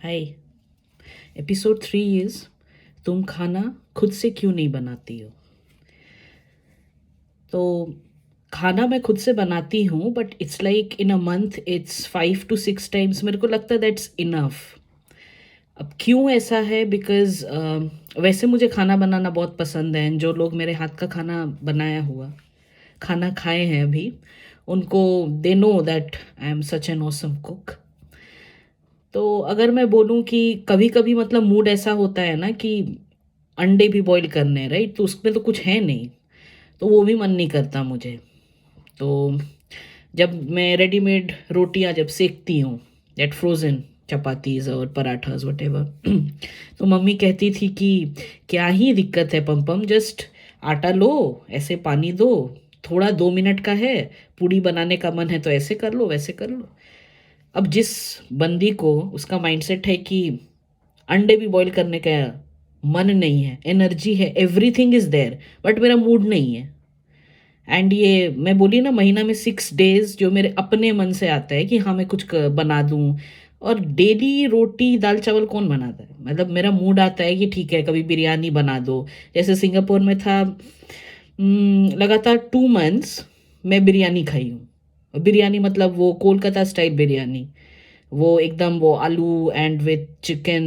Hi. Episode 3 is तुम खाना खुद से क्यों नहीं बनाती हो। तो खाना मैं खुद से बनाती हूँ but it's like in a month it's 5 to 6 times. मेरे को लगता है दैट्स इनफ। अब क्यों ऐसा है? बिकॉज वैसे मुझे खाना बनाना बहुत पसंद है। जो लोग मेरे हाथ का खाना बनाया हुआ खाना खाए हैं अभी, उनको they know that I am such an awesome cook. तो अगर मैं बोलूँ कि कभी कभी मतलब मूड ऐसा होता है ना कि अंडे भी बॉईल करने हैं, राइट? तो उसमें तो कुछ है नहीं, तो वो भी मन नहीं करता मुझे। तो जब मैं रेडीमेड रोटियां जब सेकती हूँ, दैट फ्रोज़न चपातीज और पराठास वटेवर, तो मम्मी कहती थी कि क्या ही दिक्कत है पम, जस्ट आटा लो, ऐसे पानी दो, थोड़ा 2 मिनट का है, पूड़ी बनाने का मन है तो ऐसे कर लो वैसे कर लो। अब जिस बंदी को उसका माइंडसेट है कि अंडे भी बॉईल करने का मन नहीं है, एनर्जी है, एवरीथिंग इज देयर, बट मेरा मूड नहीं है। एंड ये मैं बोली ना, महीना में 6 डेज जो मेरे अपने मन से आता है कि हाँ मैं कुछ बना दूँ। और डेली रोटी दाल चावल कौन बनाता है? मतलब मेरा मूड आता है कि ठीक है कभी बिरयानी बना दो। जैसे सिंगापुर में था, लगातार 2 मंथ्स मैं बिरयानी खाई हूँ। बिरयानी मतलब वो कोलकाता स्टाइल बिरयानी, वो एकदम वो आलू एंड विथ चिकन,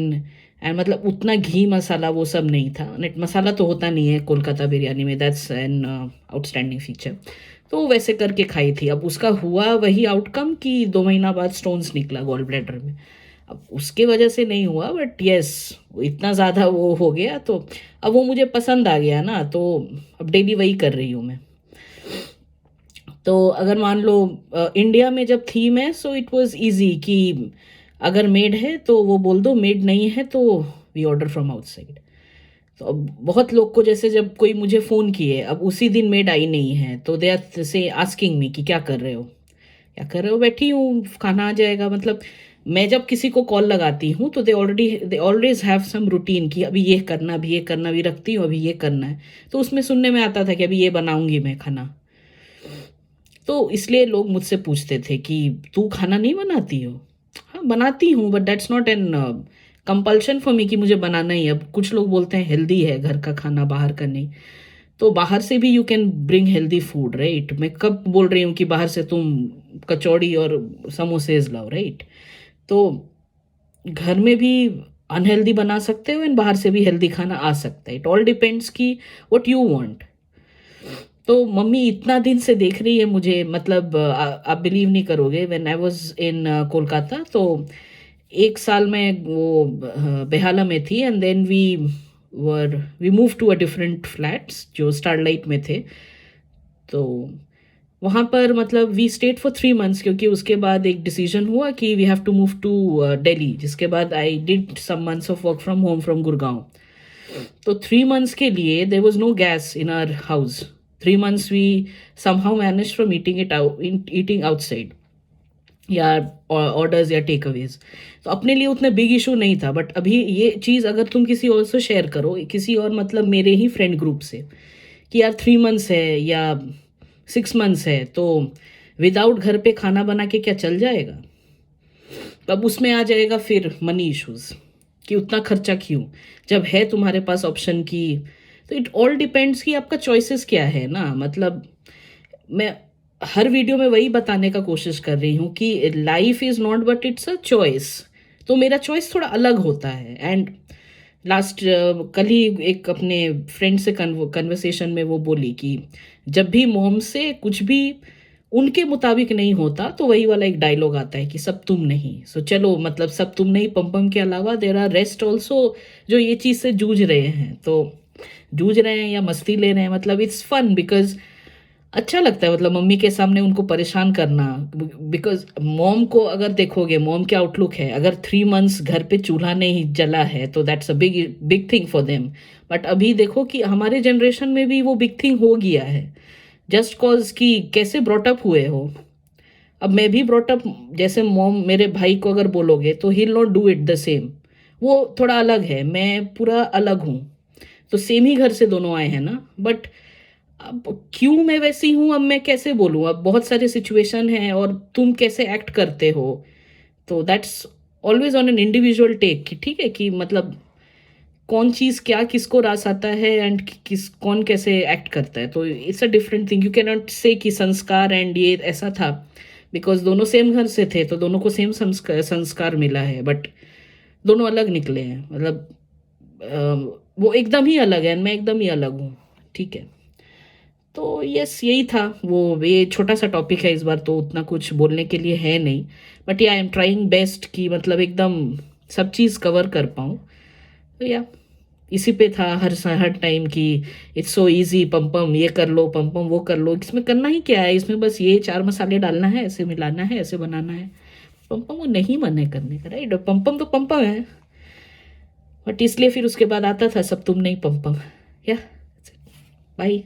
एंड मतलब उतना घी मसाला वो सब नहीं था। नेट मसाला तो होता नहीं है कोलकाता बिरयानी में, दैट्स एन आउटस्टैंडिंग फीचर। तो वैसे करके खाई थी। अब उसका हुआ वही आउटकम कि 2 महीना बाद स्टोन्स निकला गॉल ब्लैडर में। अब उसके वजह से नहीं हुआ, बट यस इतना ज़्यादा वो हो गया। तो अब वो मुझे पसंद आ गया ना, तो अब डेली वही कर रही हूँ मैं। तो अगर मान लो इंडिया में जब थी मैं, सो इट वाज इजी कि अगर मेड है तो वो बोल दो, मेड नहीं है तो वी ऑर्डर फ्रॉम आउटसाइड। तो अब बहुत लोग को, जैसे जब कोई मुझे फ़ोन किए, अब उसी दिन मेड आई नहीं है, तो दे आर से आस्किंग मी कि क्या कर रहे हो, क्या कर रहे हो? बैठी हूँ, खाना आ जाएगा। मतलब मैं जब किसी को कॉल लगाती हूँ तो they always have some routine कि अभी ये करना, अभी ये करना, अभी रखती हूँ, अभी ये करना है। तो उसमें सुनने में आता था कि अभी ये बनाऊंगी मैं खाना। तो इसलिए लोग मुझसे पूछते थे कि तू खाना नहीं बनाती हो? हाँ बनाती हूँ, but that's not an compulsion for me कि मुझे बनाना ही है। अब कुछ लोग बोलते हैं हेल्दी है घर का खाना, बाहर का नहीं। तो बाहर से भी you can bring healthy food, right? मैं कब बोल रही हूँ कि बाहर से तुम कचौड़ी और समोसे लाओ, राइट? तो घर में भी अनहेल्दी बना सकते हो एंड बाहर से भी हेल्दी खाना आ सकता है। इट ऑल डिपेंड्स कि व्हाट यू वांट। तो मम्मी इतना दिन से देख रही है मुझे, मतलब आप बिलीव नहीं करोगे, when I was in Kolkata, तो 1 साल में वो बेहाला में थी, and then we move to a different flats जो स्टारलाइट में थे। तो वहाँ पर मतलब वी स्टेड फॉर 3 मंथ्स, क्योंकि उसके बाद एक डिसीजन हुआ कि we have to move to Delhi, जिसके बाद I did some months of work from home from Gurgaon. तो 3 मंथ्स के लिए there was no gas in our house. 3 months we somehow managed from eating outside, या ऑर्डर्स या takeaways. तो अपने लिए उतना बिग इशू नहीं था। बट अभी ये चीज़ अगर तुम किसी और से शेयर करो, किसी और मतलब मेरे ही फ्रेंड ग्रुप से, कि यार 3 मंथ्स है या 6 मंथ्स है, तो विदाउट घर पे खाना बना के क्या चल जाएगा? तब उसमें आ जाएगा फिर मनी इश्यूज कि उतना खर्चा क्यों, जब है तुम्हारे पास ऑप्शन की। तो इट ऑल डिपेंड्स कि आपका चॉइसेस क्या है ना। मतलब मैं हर वीडियो में वही बताने का कोशिश कर रही हूँ कि life is not but it's a choice. तो मेरा चॉइस थोड़ा अलग होता है। एंड लास्ट कल ही एक अपने फ्रेंड से कन्वर्सेशन में वो बोली कि जब भी मोम से कुछ भी उनके मुताबिक नहीं होता, तो वही वाला एक डायलॉग आता है कि सब तुम नहीं। सो चलो, मतलब सब तुम नहीं, पम के अलावा देर आर रेस्ट ऑल्सो जो ये चीज़ से जूझ रहे हैं। तो जूझ रहे हैं या मस्ती ले रहे हैं, मतलब इट्स फन बिकॉज अच्छा लगता है, मतलब मम्मी के सामने उनको परेशान करना। बिकॉज मॉम को अगर देखोगे, मॉम के आउटलुक है, अगर 3 मंथ्स घर पे चूल्हा नहीं जला है तो that's a big big thing for them. But अभी देखो कि हमारे जनरेशन में भी वो बिग थिंग हो गया है, जस्ट कॉज कि कैसे ब्रॉटअप हुए हो। अब मैं भी ब्रॉटअप, जैसे मॉम मेरे भाई को अगर बोलोगे तो he not do it the same. वो थोड़ा अलग है, मैं पूरा अलग हूँ। तो सेम ही घर से दोनों आए हैं ना। बट अब क्यों मैं वैसी हूँ, अब मैं कैसे बोलूँ? अब बहुत सारे सिचुएशन हैं और तुम कैसे एक्ट करते हो, तो that's always on an individual take कि ठीक है कि मतलब कौन चीज़ क्या किसको रास आता है एंड किस कौन कैसे एक्ट करता है, तो it's a different thing. You can not से कि संस्कार एंड ये ऐसा था, बिकॉज दोनों सेम घर से थे तो दोनों को सेम संस्कार संस्कार मिला है, बट दोनों अलग निकले हैं। मतलब वो एकदम ही अलग है, मैं एकदम ही अलग हूँ, ठीक है। तो यस, यही था वो। ये छोटा सा टॉपिक है इस बार, तो उतना कुछ बोलने के लिए है नहीं, बट या आई एम ट्राइंग बेस्ट कि मतलब एकदम सब चीज़ कवर कर पाऊँ। तो या इसी पे था हर टाइम कि इट्स सो इजी, पम पम ये कर लो, पम पम वो कर लो। इसमें करना ही क्या है, इसमें बस ये 4 मसाले डालना है, ऐसे मिलाना है, ऐसे बनाना है। पम पम वो नहीं मन है करने का, राइट? पम पम तो पम पम है, बट इसलिए फिर उसके बाद आता था सब तुम नहीं पम पम। या बाय।